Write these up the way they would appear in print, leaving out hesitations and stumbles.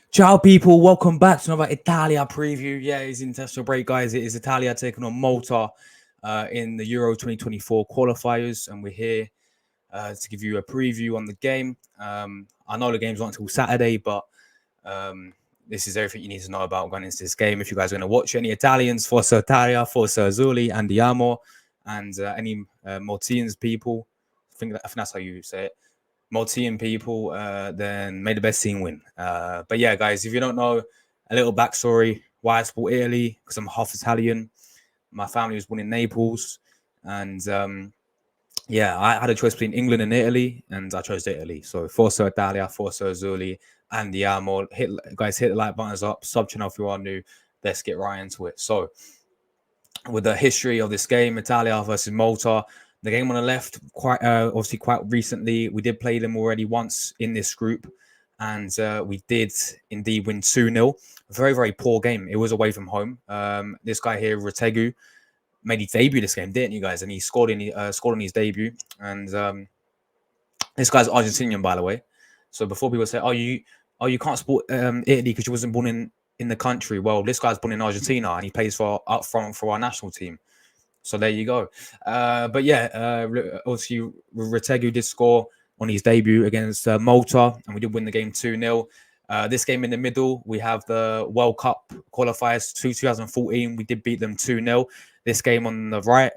Ciao, people. Welcome back to another Italia preview. Yeah, it's international break, guys. It is Italia taking on Malta in the Euro 2024 qualifiers, and we're here to give you a preview on the game. I know the game's not until Saturday, but this is everything you need to know about going into this game. If you guys are going to watch any Italians, Forza Italia, Forza Azzurri, Andiamo, and any Maltese people, I think that's how you say it. Maltian people, then may the best team win. But yeah, guys, if you don't know, a little backstory why I support Italy, because I'm half Italian. My family was born in Naples, and yeah, I had a choice between England and Italy, and I chose Italy. So Forza Italia, Forza Azzurri, Andiamo. Hit the like buttons up, sub channel if you are new. Let's get right into it. So with the history of this game, Italia versus Malta. The game on the left, obviously quite recently. We did play them already once in this group, and we did indeed win 2-0. Very, very poor game. It was away from home. This guy here, Retegu, made his debut this game, didn't you guys? And he scored on his debut. And this guy's Argentinian, by the way. So before people say, "Oh, you can't support Italy because you wasn't born in the country," well, this guy's born in Argentina and he plays for up front for our national team. So there you go. But yeah, obviously Retegu did score on his debut against Malta, and we did win the game 2-0. This game in the middle, we have the World Cup qualifiers 2014. We did beat them 2-0. This game on the right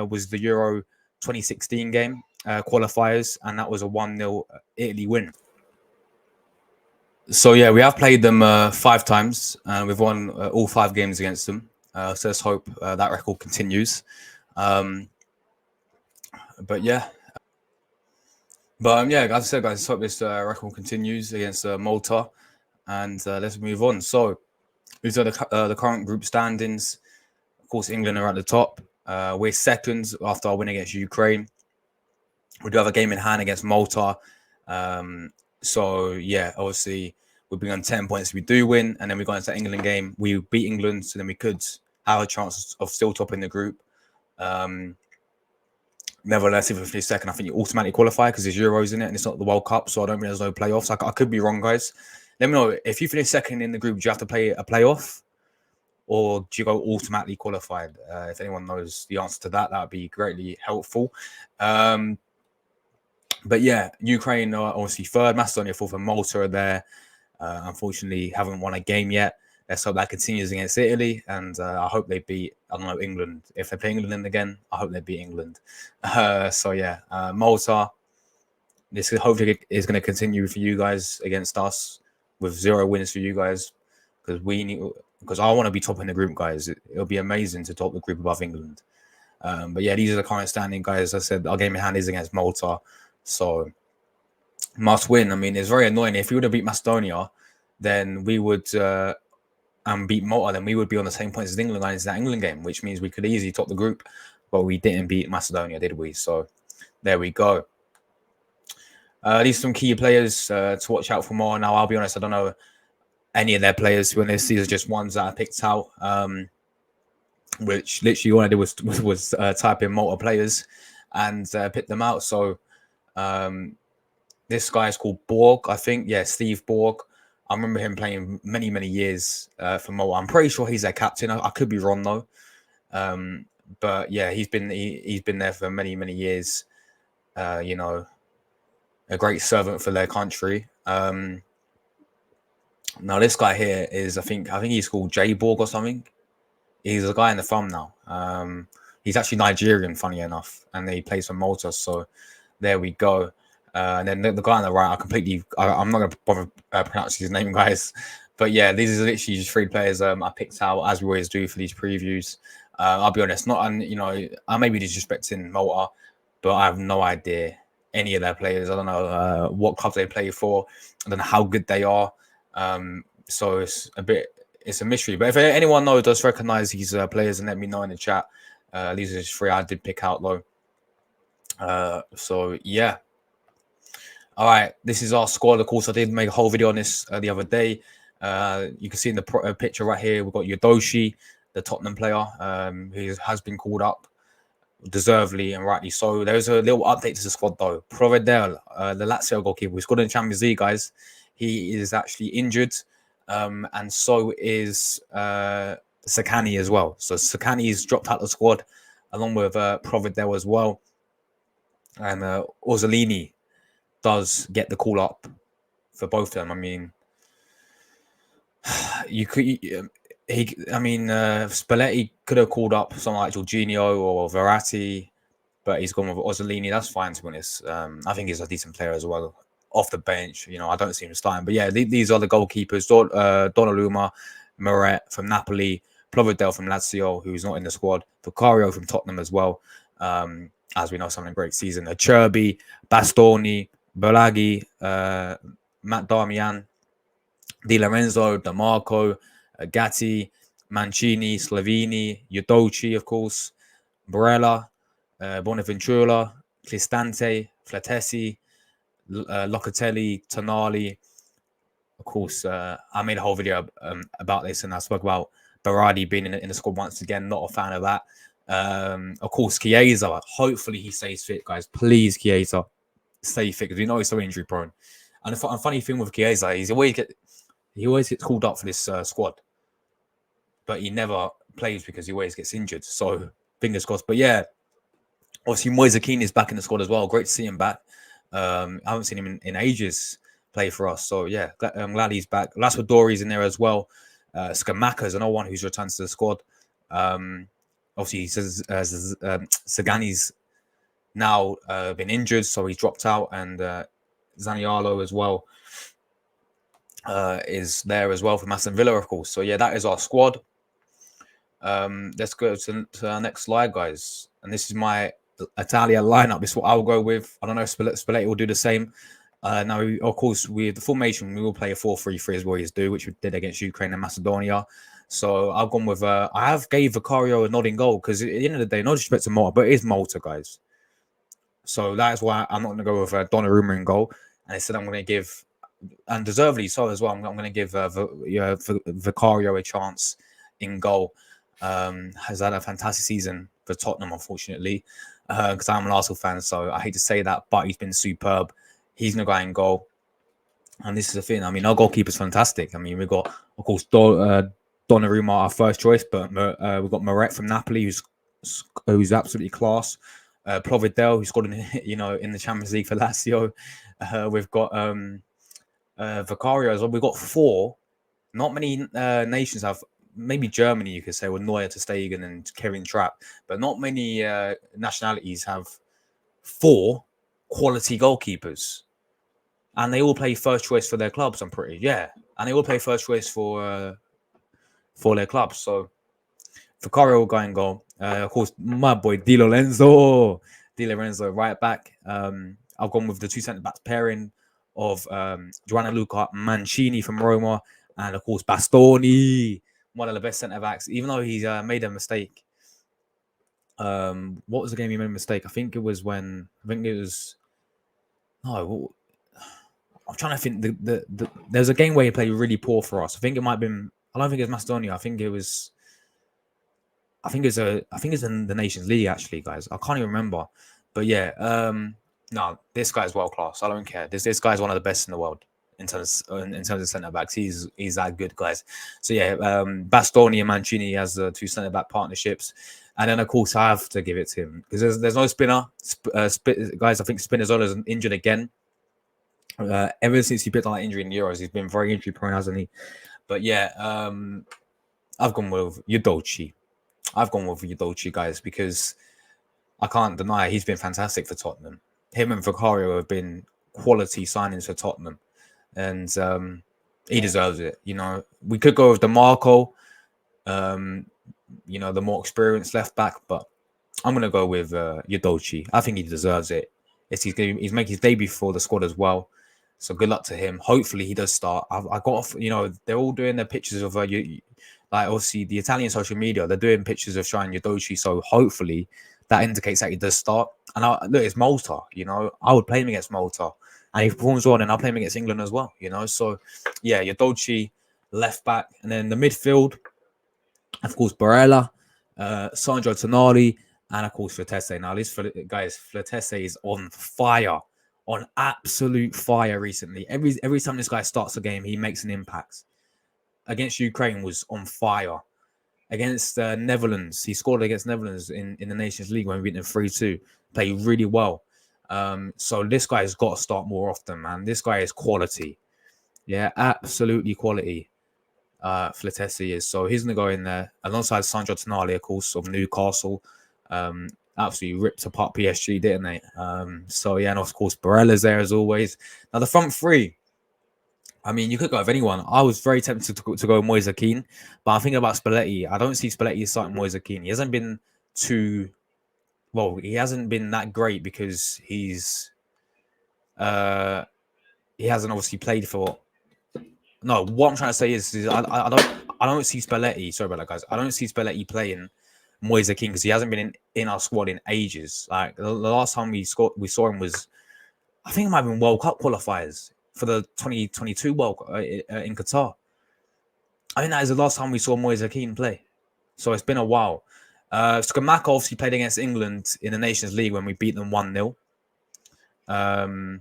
was the Euro 2016 game qualifiers, and that was a 1-0 Italy win. So yeah, we have played them 5 times, and we've won all 5 games against them. So let's hope that record continues. But yeah. Yeah, as I said, guys, let's hope this record continues against Malta. And let's move on. So these are the current group standings. Of course, England are at the top. We're seconds after our win against Ukraine. We do have a game in hand against Malta. So yeah, obviously we'll be on 10 points if we do win, and then we go into the England game. We beat England, so then we could have a chance of still topping the group. Nevertheless, if we finish second, I think you automatically qualify because there's Euros in it and it's not the World Cup, so I don't think there's no playoffs. I could be wrong, guys. Let me know if you finish second in the group. Do you have to play a playoff, or do you go automatically qualified? If anyone knows the answer to that, that would be greatly helpful. But yeah, Ukraine are obviously third, Macedonia fourth, and Malta are there. Unfortunately, haven't won a game yet. Let's hope that continues against Italy, and I hope they beat, I don't know, England. If they play England again, I hope they beat England. So yeah, Malta, this hopefully is going to continue for you guys against us with 0 wins for you guys, because I want to be top in the group, guys. It'll be amazing to top the group above England. But yeah, these are the current standing, guys. As I said, our game in hand is against Malta, so must win. I mean, it's very annoying. If we would have beat Macedonia, then we would and beat Malta, then we would be on the same points as England in that England game, which means we could easily top the group. But we didn't beat Macedonia, did we? So there we go. These are some key players to watch out for more. Now, I'll be honest, I don't know any of their players. These are just ones that I picked out, which literally all I did was type in Malta players and pick them out. So this guy is called Borg, I think. Yeah, Steve Borg. I remember him playing many, many years for Malta. I'm pretty sure he's their captain. I could be wrong though. But yeah, he's been there for many, many years. You know, a great servant for their country. Now this guy here is, I think he's called J Borg or something. He's a guy in the thumbnail. He's actually Nigerian, funny enough, and he plays for Malta. So there we go. And then the guy on the right, I'm not going to bother pronouncing his name, guys. But yeah, these are literally just 3 players I picked out, as we always do for these previews. I'll be honest, I may be disrespecting Malta, but I have no idea any of their players. I don't know what clubs they play for. I don't know how good they are. So it's a mystery. But if anyone knows, does recognize these players, and let me know in the chat. These are just 3 I did pick out though. So yeah. All right, this is our squad. Of course, I did make a whole video on this the other day. You can see in the picture right here, we've got Yodoshi, the Tottenham player, who has been called up deservedly and rightly so. There's a little update to the squad though. Provedel, the Lazio goalkeeper, who scored in the Champions League, guys. He is actually injured. and so is Sakani as well. So Sakani's dropped out of the squad along with Providel as well, and Orsolini does get the call up for both of them. I mean, you could. Spalletti could have called up someone like Jorginho or Verratti, but he's gone with Orsolini. That's fine, to be honest. I think he's a decent player as well off the bench. I don't see him starting. But yeah, these are the goalkeepers: Donnarumma, Meret from Napoli, Providel from Lazio, who's not in the squad, Vicario from Tottenham as well. As we know, something great season. Acerbi, Bastoni, Bolaghi, Matt Darmian, Di Lorenzo, DeMarco, Gatti, Mancini, Slavini, Udoci, of course, Barella, Bonaventura, Cristante, Flatesi, Locatelli, Tonali. Of course, I made a whole video about this, and I spoke about Berardi being in the squad once again. Not a fan of that. Of course, Chiesa. Hopefully, he stays fit, guys. Please, Chiesa, stay fit, because we know he's so injury prone. And the funny thing with Chiesa is he always gets called up for this squad, but he never plays because he always gets injured. So fingers crossed. But yeah, obviously Moise Kean is back in the squad as well. Great to see him back. I haven't seen him in ages play for us. So yeah, I'm glad he's back. Raspadori's in there as well. Scamacca's another one who's returned to the squad. Obviously, he says Sagani's now been injured, so he's dropped out, and Zaniolo as well is there as well from Aston Villa, of course. So yeah, that is our squad. Let's go to our next slide, guys. And this is my Italia lineup. This is what I'll go with. I don't know if Spalletti will do the same. Now, of course, with the formation, we will play a 4-3-3 as we always do, which we did against Ukraine and Macedonia. So I've gone with I have gave Vicario a nod in goal, because at the end of the day, no disrespect to Malta, but it is Malta, guys. So that is why I'm not going to go with Donnarumma in goal. And instead, I'm going to give, and deservedly so as well, I'm going to give Vicario a chance in goal. Has had a fantastic season for Tottenham, unfortunately, because I'm an Arsenal fan, so I hate to say that, but he's been superb. He's going to go in goal. And this is the thing. I mean, our goalkeeper's fantastic. I mean, we've got, of course, Donnarumma, our first choice, but we've got Meret from Napoli, who's absolutely class. Providel, who scored in the Champions League for Lazio. We've got Vicario as well. We've got 4. Not many nations have. Maybe Germany, you could say, with Neuer, ter Stegen, and Kevin Trapp, but not many nationalities have 4 quality goalkeepers, and they all play first choice for their clubs. I'm pretty, and they all play first choice for their clubs. So Vicario will go and goal. Of course, my boy Di Lorenzo right back. I've gone with the 2 centre backs pairing of Gianluca Mancini from Roma, and of course Bastoni, one of the best centre backs, even though he's made a mistake. What was the game he made a mistake? I think it was. No, I'm trying to think. There's a game where he played really poor for us. I think it might have been. I don't think it was Macedonia. I think it's in the Nations League, actually, guys. I can't even remember. But yeah, no, this guy's world class. I don't care. This guy's one of the best in the world in terms of centre backs. He's that good, guys. So yeah, Bastoni and Mancini has the 2 centre back partnerships, and then of course I have to give it to him because there's no spinner. Guys, I think Spinazzola's injured again. Ever since he picked on that injury in the Euros, he's been very injury prone, hasn't he? But yeah, I've gone with Udoci. Guys, because I can't deny he's been fantastic for Tottenham. Him and Vicario have been quality signings for Tottenham, and he deserves it. We could go with DeMarco, the more experienced left back, but I'm going to go with Udoci. I think he deserves it. He's making his debut for the squad as well. So good luck to him. Hopefully he does start. I got, they're all doing their pictures of obviously the Italian social media. They're doing pictures of showing Udoci. So hopefully that indicates that he does start. And look, it's Malta. I would play him against Malta, and if he performs well, then I'll play him against England as well. So yeah, Udoci left back, and then the midfield, of course, Barella, Sandro Tonali, and of course Flatesi. Now this guys, Flatesi is on fire. On absolute fire recently. Every time this guy starts a game, he makes an impact. against Ukraine was on fire. Against Netherlands, he scored against Netherlands in the Nations League when we beat them 3-2. Played really well. So this guy has got to start more often, man. This guy is quality. Yeah, absolutely quality. Flatesi is. So he's going to go in there alongside Sandro Tonali, of course, of Newcastle. Absolutely ripped apart PSG, didn't they? So yeah, and of course, Barella's there as always. Now the front three, I mean, you could go with anyone. I was very tempted to go Moise Kean, but I'm thinking about Spalletti. I don't see Spalletti starting Moise Kean. He hasn't been too well. He hasn't been that great because he hasn't obviously played for. No, what I'm trying to say is I don't see Spalletti. Sorry about that, guys. I don't see Spalletti playing Moise Kean because he hasn't been in our squad in ages. Like the last time we saw him was, I think it might have been World Cup qualifiers for the 2022 World Cup in Qatar. I think that is the last time we saw Moise Kean play. So it's been a while. Scamacca obviously played against England in the Nations League when we beat them 1-0. And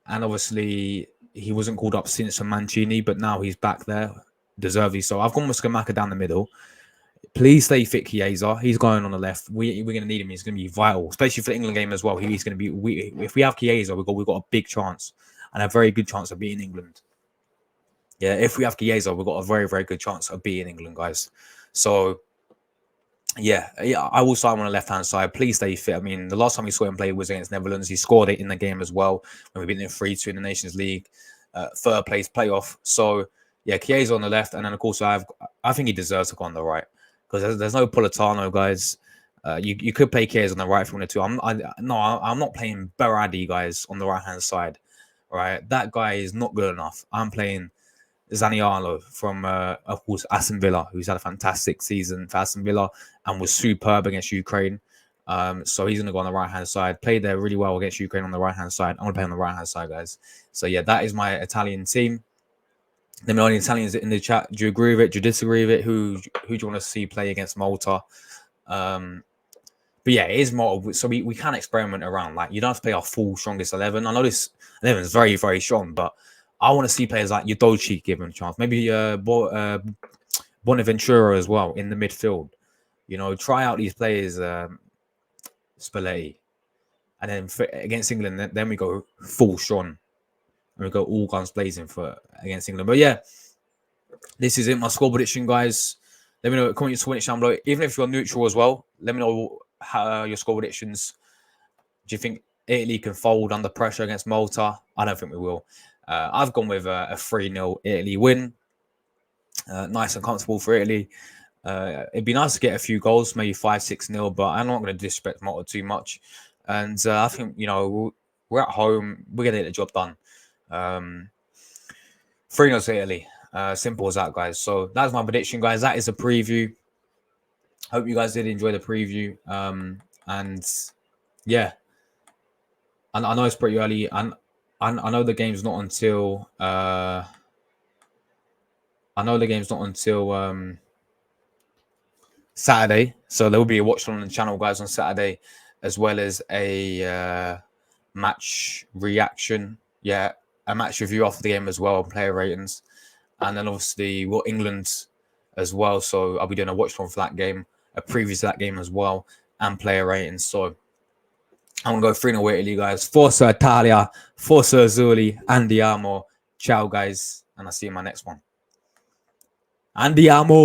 obviously he wasn't called up since for Mancini, but now he's back there, deservedly so. I've gone with Scamacca down the middle. Please stay fit, Chiesa. He's going on the left. We're going to need him. He's going to be vital, especially for the England game as well. He's going to be. If we have Chiesa, we've got a big chance and a very good chance of beating England. Yeah, if we have Chiesa, we've got a very, very good chance of beating England, guys. So, yeah, I will start him on the left-hand side. Please stay fit. I mean, the last time we saw him play was against Netherlands. He scored it in the game as well when we beat them 3-2 in the Nations League, third place playoff. So, yeah, Chiesa on the left, and then of course I think he deserves to go on the right because there's no Politano, guys. You could play Chiesa on the right if you wanted to. I'm not playing Berardi, guys, on the right-hand side. Right, that guy is not good enough. I'm playing Zaniolo from, of course, Aston Villa, who's had a fantastic season for Aston Villa and was superb against Ukraine. So he's going to go on the right-hand side. Played there really well against Ukraine on the right-hand side. I'm going to play on the right-hand side, guys. So, yeah, that is my Italian team. Let me know any Italians in the chat. Do you agree with it? Do you disagree with it? Who do you want to see play against Malta? But yeah, it is Malta. So we can experiment around. Like, you don't have to play our full strongest 11. I know this 11 is very, very strong, but I want to see players like Udochi give him a chance. Maybe Bonaventura as well in the midfield. You know, try out these players, Spalletti. And then against England, then we go full strong. And we go all guns blazing against England. But yeah, this is it. My score prediction, guys. Let me know. Comment your score prediction down below. Even if you're neutral as well, let me know how your score predictions. Do you think Italy can fold under pressure against Malta? I don't think we will. I've gone with a 3-0 Italy win. Nice and comfortable for Italy. It'd be nice to get a few goals, maybe 5-6-0, but I'm not going to disrespect Malta too much. And I think, you know, we're at home. We're going to get the job done. 3-0 to Italy. Simple as that, guys. So that's my prediction, guys. That is a preview. Hope you guys did enjoy the preview. And yeah, I know it's pretty early. And I know the game's not until Saturday, so there will be a watch on the channel, guys, on Saturday, as well as a match reaction. Yeah, a match review after the game as well, player ratings, and then obviously England as well. So I'll be doing a watch on for that game, a preview to that game as well, and player ratings. So I'm going to go 3-0 Italy, guys. Forza Italia, Forza Azzurri, Andiamo. Ciao, guys. And I'll see you in my next one. Andiamo.